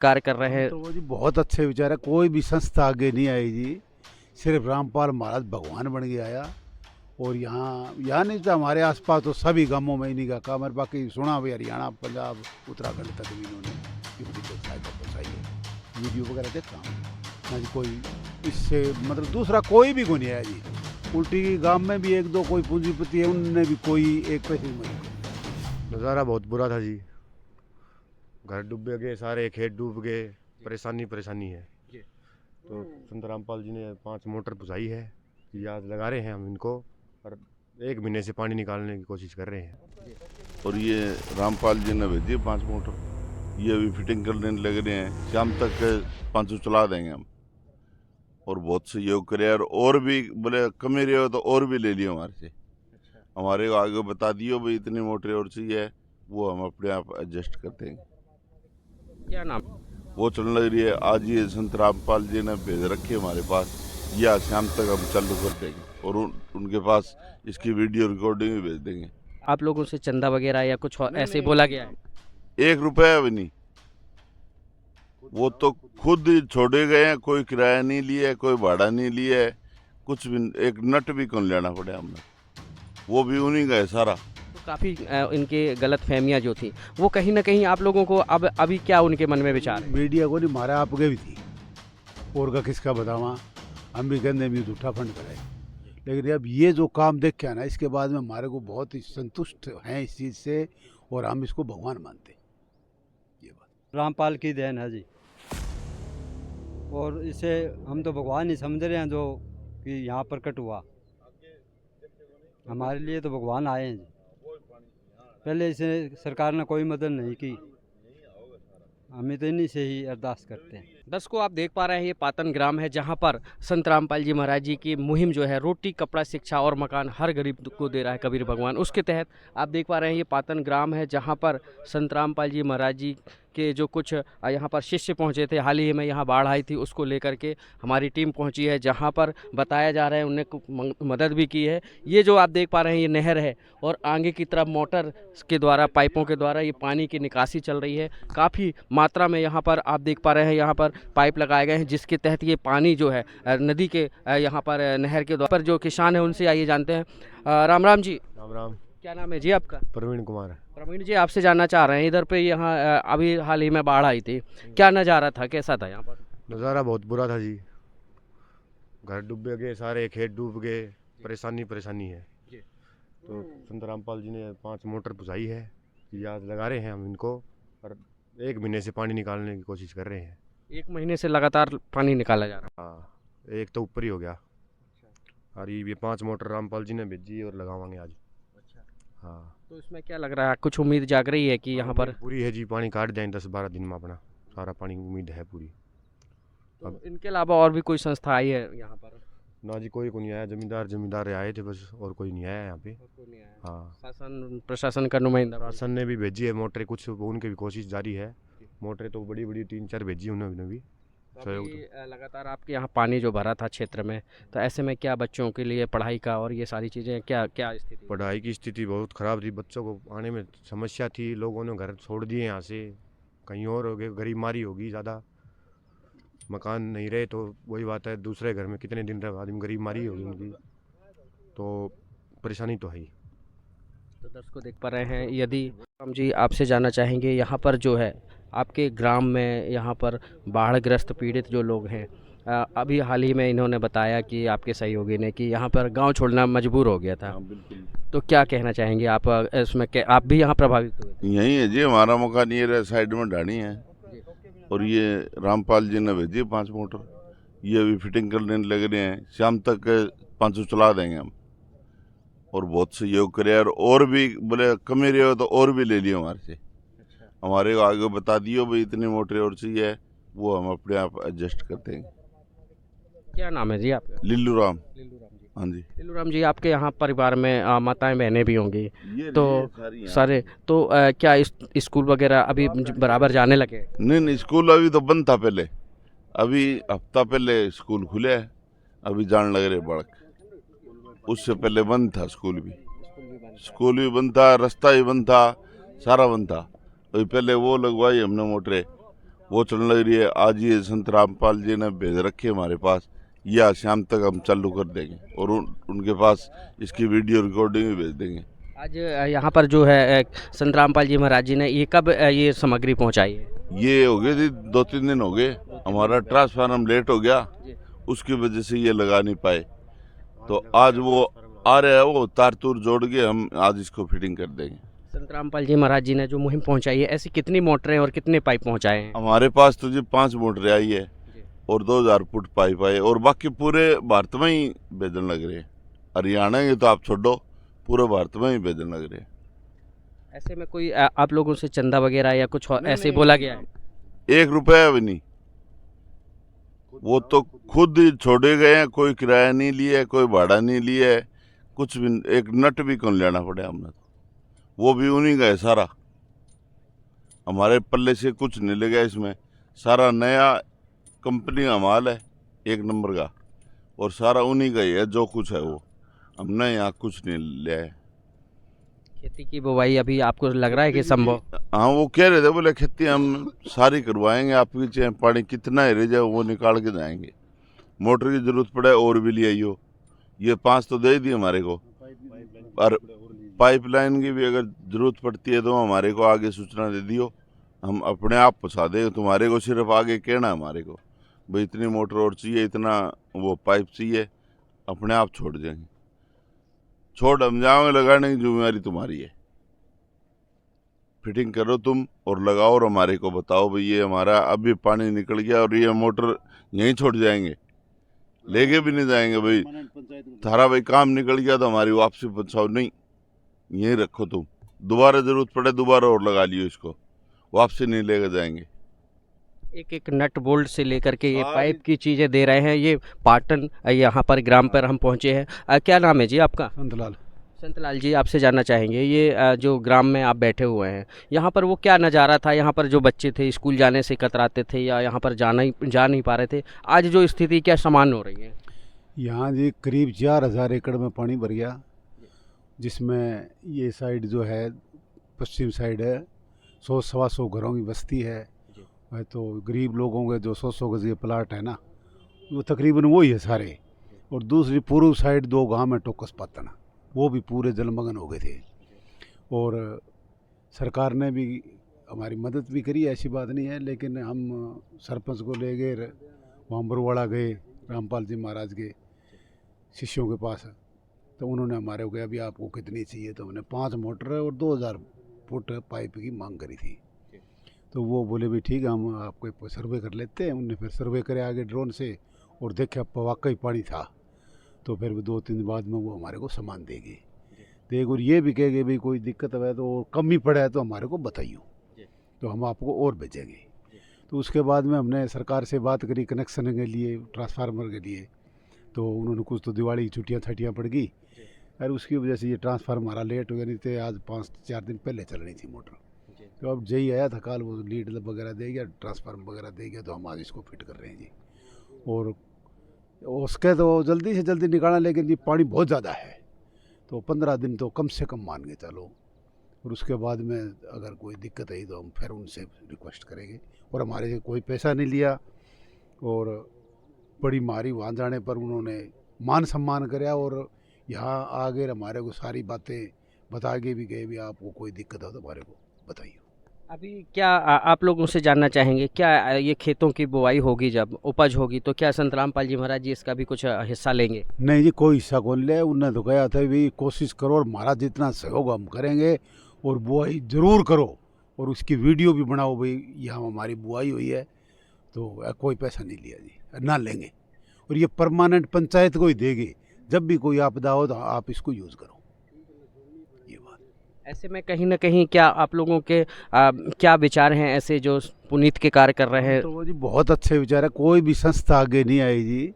कार्य कर रहे हैं। तो वो जी बहुत अच्छे विचार है, कोई भी संस्था आगे नहीं आई जी, सिर्फ रामपाल महाराज भगवान बन के आया। और यहाँ नहीं तो हमारे आसपास तो सभी गांवों में इन्हीं का काम है। बाकी सुना भी हरियाणा, पंजाब, उत्तराखंड तक भी इन्होंने इनकी तो सहायता पहुँचाई है। वीडियो वगैरह देखता हूँ ना जी, कोई इससे मतलब दूसरा कोई भी को नहीं आया जी। उल्टी गांव में भी एक दो कोई पूंजीपति है, उनने भी कोई एक पैसे की मदद की। नज़ारा बहुत बुरा था जी, घर डूब गए, सारे खेत डूब गए, परेशानी है। तो संत रामपाल जी ने 5 मोटर पुजाई है, ये आज लगा रहे हैं हम इनको, और 1 महीने से पानी निकालने की कोशिश कर रहे हैं। और ये रामपाल जी ने भेजी 5 मोटर, ये अभी फिटिंग करने लग रहे हैं, शाम तक 5 चला देंगे हम। और बहुत सहयोग करे, और भी बोले कमी रहे हो तो और भी ले लियो हमारे से। हमारे को आगे बता दियो भाई इतनी मोटर और चाहिए, वो हम अपने आप एडजस्ट कर देंगे। क्या नाम? वो चलने लग रही है, आज ये संत रामपाल जी ने भेज रखी है हमारे पास, या शाम तक हम चालू कर देंगे और उनके पास इसकी वीडियो रिकॉर्डिंग भी भेज देंगे। आप लोगों से चंदा वगैरह या कुछ ऐसे ही बोला गया है? 1 रुपया भी नहीं, वो तो खुद ही छोड़े गए हैं, कोई किराया नहीं लिया है, कोई भाड़ा नहीं लिया है, कुछ भी, एक नट भी कौन लेना पड़े हमने, वो भी उन्हीं का है सारा। तो काफ़ी इनके गलत फहमियाँ जो थी वो कहीं ना कहीं आप लोगों को अब अभी क्या उनके मन में विचार है? मीडिया को नहीं मारा, आपके भी थी और का किसका बतावा, हम भी कहते हैं झूठा फंड कराए। लेकिन अब ये जो काम देख के ना, इसके बाद में हमारे को बहुत ही संतुष्ट हैं इस चीज़ से, और हम इसको भगवान मानते हैं। ये बात रामपाल की देन है जी, और इसे हम तो भगवान ही समझ रहे हैं जो कि यहाँ प्रकट हुआ। हमारे लिए तो भगवान आए हैं जी। पहले इसे सरकार ने कोई मदद नहीं की, हम तो इन्हीं से ही अरदास करते हैं। दर्शकों, आप देख पा रहे हैं ये पातन ग्राम है जहाँ पर संत रामपाल जी महाराज जी की मुहिम जो है रोटी, कपड़ा, शिक्षा और मकान हर गरीब को दे रहा है कबीर भगवान, उसके तहत आप देख पा रहे हैं ये पातन ग्राम है जहाँ पर संत रामपाल जी महाराज जी के जो कुछ यहाँ पर शिष्य पहुँचे थे। हाल ही में यहाँ बाढ़ आई थी, उसको लेकर के हमारी टीम पहुँची है, जहाँ पर बताया जा रहा है उन्हें मदद भी की है। ये जो आप देख पा रहे हैं ये नहर है, और आगे की तरफ मोटर के द्वारा, पाइपों के द्वारा ये पानी की निकासी चल रही है। काफ़ी मात्रा में यहाँ पर आप देख पा रहे हैं यहाँ पर पाइप लगाए गए हैं, जिसके तहत ये पानी जो है नदी के यहाँ पर नहर के द्वारा पर जो किसान है उनसे आइए जानते हैं। राम राम जी। राम राम। क्या नाम है जी आपका? प्रवीण कुमार। प्रवीण जी, आपसे जानना चाह रहे हैं, इधर पे यहाँ अभी हाल ही में बाढ़ आई थी, क्या नज़ारा था, कैसा था यहाँ पर? नज़ारा बहुत बुरा था जी, घर डूब गए, सारे खेत डूब गए, परेशानी है। तो संत रामपाल जी ने 5 मोटर पुजाई है, ये आज लगा रहे हैं हम इनको, और 1 महीने से पानी निकालने की कोशिश कर रहे हैं। 1 महीने से लगातार पानी निकाला जा रहा हाँ, एक तो ऊपर ही हो गया, और ये 5 मोटर रामपाल जी ने भेजी और लगावांगे आज। हाँ, तो इसमें क्या लग रहा है, कुछ उम्मीद जाग रही है कि यहाँ पर? पूरी है जी, पानी काट जाए 10-12 दिन में अपना सारा पानी, उम्मीद है पूरी। तो इनके अलावा और भी कोई संस्था आई है यहाँ पर? ना जी, कोई को नहीं आया, जमींदार आए थे बस, और कोई नहीं आया यहाँ पे। हाँ, शासन प्रशासन का नुमाइंदा? शासन ने भी भेजी है मोटरें, कुछ उनकी भी कोशिश जारी है। मोटरें तो बड़ी 3-4 भेजी उन्होंने भी। लगातार आपके यहाँ पानी जो भरा था क्षेत्र में, तो ऐसे में क्या बच्चों के लिए पढ़ाई का और ये सारी चीज़ें क्या क्या स्थिति? पढ़ाई की स्थिति बहुत ख़राब थी, बच्चों को आने में समस्या थी, लोगों ने घर छोड़ दिए यहाँ से, कहीं और हो गए, गरीबमारी होगी ज़्यादा, मकान नहीं रहे तो वही बात है, दूसरे घर में कितने दिन रहे आदमी, गरीबमारी होगी उनकी, तो परेशानी तो है ही। तो दर्शकों देख पा रहे हैं, यदि हम जी आपसे जानना चाहेंगे यहाँ पर जो है आपके ग्राम में यहाँ पर बाढ़ग्रस्त पीड़ित जो लोग हैं, अभी हाल ही में इन्होंने बताया कि आपके सहयोगी ने कि यहाँ पर गांव छोड़ना मजबूर हो गया था। बिल्कुल। तो क्या कहना चाहेंगे आप इसमें, आप भी यहाँ प्रभावित हुए थे? यही है जी, हमारा मकान ये रहा, साइड में ढाणी है, और ये रामपाल जी ने भेजी 5 मोटर, ये अभी फिटिंग करने लग रहे हैं, शाम तक 5 चला देंगे हम। और बहुत सहयोग करे, और भी बोले कमी रहे हो तो और भी ले लियो हमारे से। हमारे को आगे बता दियो भाई इतनी मोटर और चाहिए, वो हम अपने आप एडजस्ट कर देंगे। क्या नाम है जी आपका? लिल्लू राम। जी। हाँ जी। लिल्लू राम जी, आपके यहाँ परिवार में माताएं बहनें भी होंगी, ये तो सारे तो क्या स्कूल वगैरह अभी बराबर जाने लगे? नहीं, स्कूल अभी तो बंद था पहले, अभी हफ्ता पहले स्कूल खुले है, अभी जान लग रहे बालक, उससे पहले बंद था स्कूल भी बंद था, रास्ता ही बंद था, सारा बंद था। अभी पहले वो लगवाई हमने मोटरें, वो चलने लग रही है। आज ये संत रामपाल जी ने भेज रखी है हमारे पास, या शाम तक हम चालू कर देंगे और उनके पास इसकी वीडियो रिकॉर्डिंग भी भेज देंगे। आज यहाँ पर जो है संत रामपाल जी महाराज जी ने ये कब ये सामग्री पहुँचाई है? ये हो गए थी 2-3 दिन हो गए, हमारा ट्रांसफार्मर लेट हो गया, उसकी वजह से ये लगा नहीं पाए। तो आज वो आ रहे हैं, वो तार तूर जोड़ के हम आज इसको फिटिंग कर देंगे। संत रामपाल जी महाराज जी ने जो मुहिम पहुँचाई है, ऐसी कितनी मोटरें और कितने पाइप पहुँचाए हैं? हमारे पास तो जी 5 मोटरें आई है और 2000 फुट पाइप आए, और बाकी पूरे भारत में ही भेजने लग रहे हैं। हरियाणा के तो आप छोड़ो, पूरे भारत में ही भेजने लग रहे हैं। ऐसे में कोई आप लोगों से चंदा वगैरह या कुछ नहीं, ऐसे नहीं। बोला गया है? 1 रुपया भी नहीं, वो तो खुद ही छोड़े गए हैं। कोई किराया नहीं लिया है, कोई भाड़ा नहीं लिया है, कुछ भी। एक नट भी कौन लेना पड़े हमने, तो वो भी उन्हीं का है सारा। हमारे पल्ले से कुछ नहीं ले गया इसमें, सारा नया कंपनी का माल है, 1 नंबर का, और सारा उन्हीं का ही है। जो कुछ है वो हमने यहाँ कुछ नहीं लिया है। खेती की बुवाई अभी आपको लग रहा है कि संभव? हाँ, वो कह रहे थे, बोले खेती हम सारी करवाएंगे, आपकी चाहे पानी कितना ही रह जाए वो निकाल के जाएंगे। मोटर की जरूरत पड़े और भी ले आइयो, ये 5 तो दे दी हमारे को, और पाइपलाइन की भी अगर जरूरत पड़ती है तो हमारे को आगे सूचना दे दियो, हम अपने आप पहुँचा देंगे। तुम्हारे को सिर्फ आगे कहना है हमारे को, भाई इतनी मोटर और चाहिए, इतना वो पाइप चाहिए, अपने आप छोड़ देंगे। छोड़ हम जाओगे, लगाने की जिम्मेदारी तुम्हारी है। फिटिंग करो तुम और लगाओ, और हमारे को बताओ भाई ये हमारा अभी पानी निकल गया और ये मोटर यहीं छोड़ जाएंगे, लेके भी नहीं जाएंगे। भाई थारा भाई काम निकल गया तो हमारी वापसी पहुँचाओ, नहीं यहीं रखो तुम, दोबारा जरूरत पड़े दोबारा और लगा लियो, इसको वापसी नहीं लेकर जाएंगे। एक एक नट बोल्ट से लेकर के ये पाइप की चीज़ें दे रहे हैं। ये पाटन यहाँ पर ग्राम पर हम पहुँचे हैं। क्या नाम है जी आपका? संतलाल। संतलाल जी, आपसे जानना चाहेंगे, ये जो ग्राम में आप बैठे हुए हैं, यहाँ पर वो क्या नज़ारा था? यहाँ पर जो बच्चे थे स्कूल जाने से कतराते थे या यहाँ पर जा नहीं पा रहे थे, आज जो स्थिति क्या समान हो रही है? यहाँ जी करीब 4000 एकड़ में पानी भर गया, जिसमें ये साइड जो है पश्चिम साइड है, 100-125 घरों की बस्ती है। तो गरीब लोगों के जो 100 गज के प्लाट है ना, वो तकरीबन वही है सारे। और दूसरी पूर्व साइड 2 गांव है, टोकस पातन, वो भी पूरे जलमग्न हो गए थे। और सरकार ने भी हमारी मदद भी करी, ऐसी बात नहीं है, लेकिन हम सरपंच को ले गए, वहाँ बरवाड़ा गए रामपाल जी महाराज के शिष्यों के पास, तो उन्होंने हमारे को कहा अभी आपको कितनी चाहिए, तो हमने 5 मोटर और 2000 फुट पाइप की मांग करी थी। तो वो बोले भी ठीक है, हम आपको सर्वे कर लेते हैं। उनने फिर सर्वे करे आगे ड्रोन से, और देखा वाकई पानी था। तो फिर 2-3 दिन बाद में वो हमारे को सामान देगी, देगी, और ये भी कहेगी भाई कोई दिक्कत है तो कम ही पड़ा है तो हमारे को बताइयो, तो हम आपको और भेजेंगे। तो उसके बाद में हमने सरकार से बात करी कनेक्शन के लिए, ट्रांसफार्मर के लिए। तो उन्होंने कुछ तो दिवाली की छुट्टियाँ पड़ गई, और उसकी वजह से ये ट्रांसफार्मर हमारा लेट हो गया, नहीं तो आज 5-4 दिन पहले चलनी थी मोटर। तो अब जही आया था काल, वो लीड वगैरह दे गया, ट्रांसफार्मर वगैरह दे गया, तो हम आज इसको फिट कर रहे हैं जी। और उसके तो जल्दी से जल्दी निकालना, लेकिन जी पानी बहुत ज़्यादा है, तो 15 दिन तो कम से कम मान के चलो। और उसके बाद में अगर कोई दिक्कत आई तो हम फिर उनसे रिक्वेस्ट करेंगे। और हमारे से कोई पैसा नहीं लिया, और बड़ी मारी वहाँ जाने पर उन्होंने मान सम्मान कराया, और यहाँ आगे हमारे को सारी बातें बता के भी गए, भी आपको कोई दिक्कत हो तो हमारे को बताइए। अभी क्या आप लोगों से जानना चाहेंगे, क्या ये खेतों की बुवाई होगी, जब उपज होगी, तो क्या संत रामपाल जी महाराज जी इसका भी कुछ हिस्सा लेंगे? नहीं जी, कोई हिस्सा कौन ले। उन्होंने तो कहा था भी कोशिश करो और हमारा जितना सहयोग हम करेंगे, और बुआई ज़रूर करो, और उसकी वीडियो भी बनाओ भाई यहाँ हमारी बुआई हुई है। तो कोई पैसा नहीं लिया जी, ना लेंगे, और ये परमानेंट पंचायत को ही देगी। जब भी कोई आपदा हो तो आप इसको यूज़ करो, ये बात। ऐसे में कहीं ना कहीं क्या आप लोगों के क्या विचार हैं ऐसे जो पुनीत के कार्य कर रहे हैं? तो वो जी बहुत अच्छे विचार है, कोई भी संस्था आगे नहीं आई जी,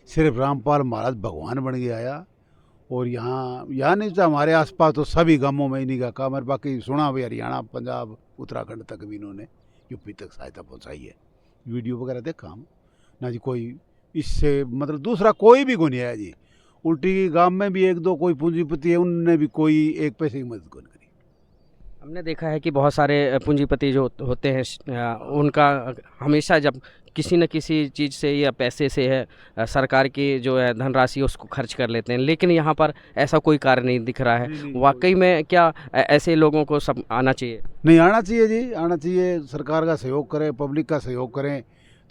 सिर्फ रामपाल महाराज भगवान बन के आया। और यहाँ नहीं तो हमारे आसपास तो सभी गांवों में इन्हीं का काम है। बाकी सुना भाई हरियाणा, पंजाब, उत्तराखंड तक भी इन्होंने यूपी तक सहायता पहुँचाई है। वीडियो वगैरह देखा हम ना जी, कोई इससे मतलब दूसरा कोई भी को नहीं आया जी। उल्टी गांव में भी 1-2 कोई पूंजीपति है, उनने भी कोई 1 पैसे की मदद को नहीं करी। हमने देखा है कि बहुत सारे पूंजीपति जो होते हैं उनका हमेशा जब किसी न किसी चीज़ से या पैसे से है सरकार की जो है धनराशि उसको खर्च कर लेते हैं, लेकिन यहाँ पर ऐसा कोई कार्य नहीं दिख रहा है। वाकई में क्या ऐसे लोगों को सब आना चाहिए? नहीं, आना चाहिए जी, आना चाहिए। सरकार का सहयोग करें, पब्लिक का सहयोग करें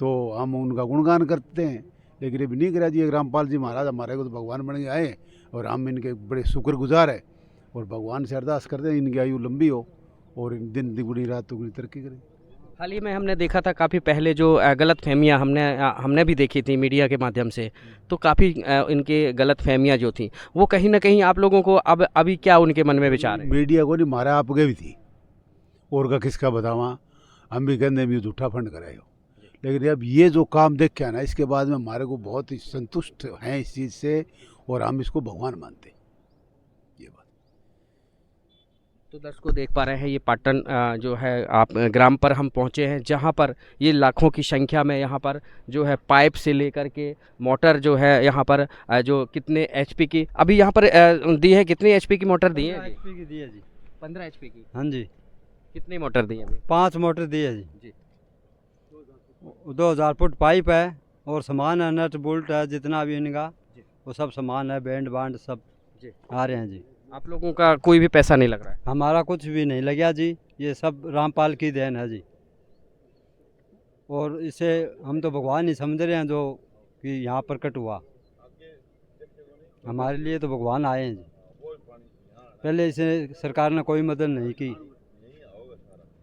तो हम उनका गुणगान करते हैं। लेकिन अभी नहीं करा जी। रामपाल जी महाराज हमारे को तो भगवान बन के आए और हम इनके बड़े शुक्रगुजार है और भगवान से अरदास करते हैं इनकी आयु लंबी हो और इन दिन दुगुनी रात दुगुनी तरक्की करें। हाल ही में हमने देखा था काफ़ी पहले जो गलत फहमियाँ हमने भी देखी थी मीडिया के माध्यम से, तो काफ़ी इनके गलत फहमियाँ जो थी वो कहीं ना कहीं आप लोगों को अब अभी क्या उनके मन में विचार है? मीडिया को नहीं मारा, आप गए भी थी और का किसका बतावा। हम भी कहते हैं झूठा फंड कराए हो, लेकिन अब ये जो काम देख के आना इसके बाद में हमारे को बहुत ही संतुष्ट हैं इस चीज़ से और हम इसको भगवान मानते हैं। ये बात तो दर्शकों देख पा रहे हैं ये पाटन जो है आप ग्राम पर हम पहुंचे हैं, जहां पर ये लाखों की संख्या में यहाँ पर जो है पाइप से लेकर के मोटर जो है यहाँ पर जो कितने एचपी की अभी यहाँ पर दी है, कितनी एचपी की मोटर दी है? HP की दी है जी। 15 एचपी की। हाँ जी, कितनी मोटर दी है अभी? 5 मोटर दी है जी। जी। 2000 फुट पाइप है और सामान है, नट बोल्ट है, जितना भी इनका वो सब सामान है, बैंड बांड सब जी आ रहे हैं जी। आप लोगों का कोई भी पैसा नहीं लग रहा है? हमारा कुछ भी नहीं लगा जी, ये सब रामपाल की देन है जी। और इसे हम तो भगवान ही समझ रहे हैं जो कि यहाँ प्रकट हुआ, हमारे लिए तो भगवान आए हैं जी। पहले इसे सरकार ने कोई मदद नहीं की,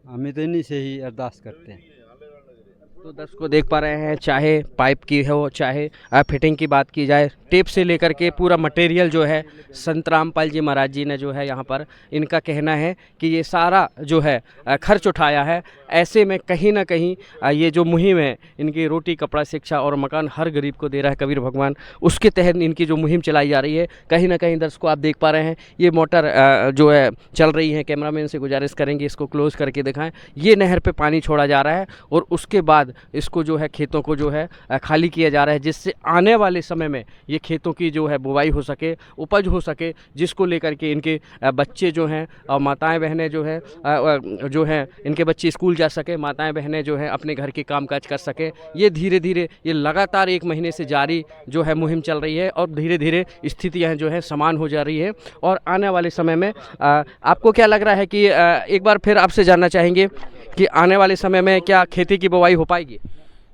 हम तो इन्हीं से ही अरदास करते हैं। तो दर्शकों देख पा रहे हैं, चाहे पाइप की हो चाहे फिटिंग की बात की जाए, टेप से लेकर के पूरा मटेरियल जो है संत रामपाल जी महाराज जी ने जो है यहाँ पर इनका कहना है कि ये सारा जो है खर्च उठाया है। ऐसे में कहीं ना कहीं ये जो मुहिम है इनकी रोटी कपड़ा शिक्षा और मकान हर गरीब को दे रहा है कबीर भगवान, उसके तहत इनकी जो मुहिम चलाई जा रही है कहीं ना कहीं दर्शकों आप देख पा रहे हैं ये मोटर जो है चल रही है। कैमरामैन से गुजारिश करेंगे इसको क्लोज करके दिखाएं। ये नहर पे पानी छोड़ा जा रहा है और उसके बाद इसको जो है खेतों को जो है खाली किया जा रहा है, जिससे आने वाले समय में ये खेतों की जो है बुवाई हो सके, उपज हो सके, जिसको लेकर के इनके बच्चे जो हैं और माताएं बहनें जो हैं इनके बच्चे स्कूल जा सके, माताएं बहनें जो हैं अपने घर के कामकाज कर सके। ये धीरे धीरे ये लगातार 1 महीने से जारी जो है मुहिम चल रही है और धीरे धीरे स्थितियाँ जो है समान हो जा रही है। और आने वाले समय में आपको क्या लग रहा है कि एक बार फिर आपसे जानना चाहेंगे कि आने वाले समय में क्या खेती की बुवाई हो पाएगी?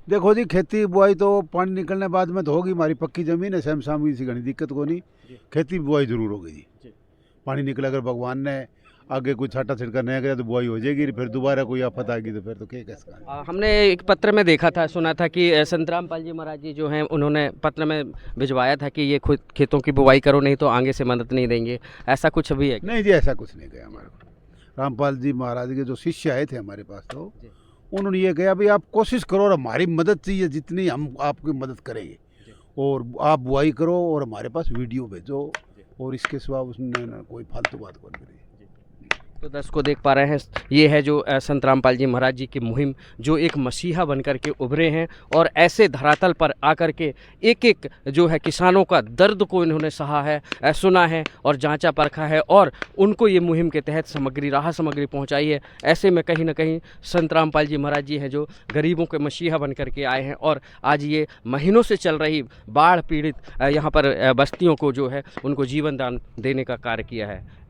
देखो जी, खेती बुआई तो पानी निकलने बाद में तो होगी। हमारी पक्की ज़मीन है, शम शाम की घनी दिक्कत को नहीं। खेती बुआई ज़रूर होगी जी। पानी निकला अगर भगवान ने आगे कुछ छाटा छिड़का नहीं किया तो बुआई हो जाएगी। फिर दोबारा कोई आफत आएगी तो फिर तो क्या कैसा। हमने एक पत्र में देखा था, सुना था कि संत रामपाल जी महाराज जी जो हैं उन्होंने पत्र में भिजवाया था कि ये खुद खेतों की बुवाई करो नहीं तो आगे से मदद नहीं देंगे, ऐसा कुछ भी है? नहीं जी, ऐसा कुछ नहीं गया हमारे को। रामपाल जी महाराज के जो शिष्य आए थे हमारे पास तो उन्होंने ये कहा भाई आप कोशिश करो और हमारी मदद चाहिए, जितनी हम आपकी मदद करेंगे और आप बुआई करो और हमारे पास वीडियो भेजो। और इसके सिवा उसने कोई फालतू बात नहीं करी। तो दर्शकों देख पा रहे हैं ये है जो संत रामपाल जी महाराज जी की मुहिम जो एक मसीहा बनकर के उभरे हैं और ऐसे धरातल पर आकर के एक एक जो है किसानों का दर्द को इन्होंने सहा है, सुना है और जांचा परखा है और उनको ये मुहिम के तहत सामग्री राहत सामग्री पहुंचाई है। ऐसे में कहीं ना कहीं संत रामपाल जी महाराज जी हैं जो गरीबों के मसीहा बन करके आए हैं और आज ये महीनों से चल रही बाढ़ पीड़ित यहाँ पर बस्तियों को जो है उनको जीवन दान देने का कार्य किया है।